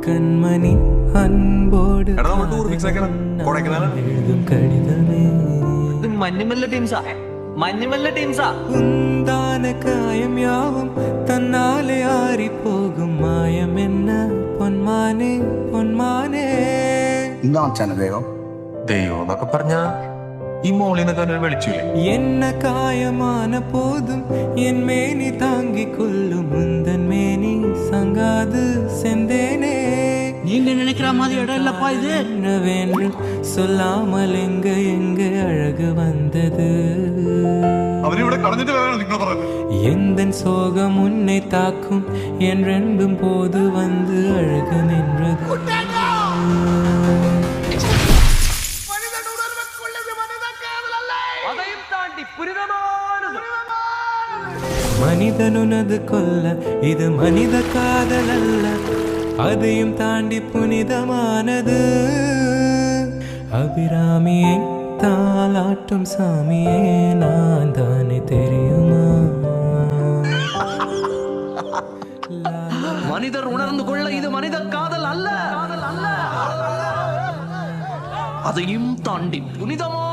கண்மணி அன்போடு எழுதும் கடிதமே உந்தான காயம் யாவும் தன்னாலே ஆறி போகும் மாயம் என்ன പൊന്മാനെ പൊന്മാനെ ദൈവം എന്നൊക്കെ പറഞ്ഞ ഈ മോളിന്നൊക്കെ വിളിച്ചില്ലേ என்ன காயமான போதும் என் மேனி தாங்கிக் கொள்ளும் முந்தன் மேனி சங்காது செந்தேனே நீங்க நினைக்கிற மாதிரி இடம் இல்லப்பா இது என்னவென்று சொல்லாமல் எங்க எங்க அழகு வந்தது எந்தன் சோகம் உன்னை தாக்கும் என்றென்றும் போது வந்து அழகு நின்றது மனிதனுனது கொல்ல இது மனித காதல் அல்ல அதையும் தாண்டி புனிதமானது அபிராமியை தாலாட்டும் சாமியே நான் தானே தெரியுமா மனிதர் உணர்ந்து கொள்ள இது மனித காதல் அல்ல அதையும் தாண்டி புனிதமா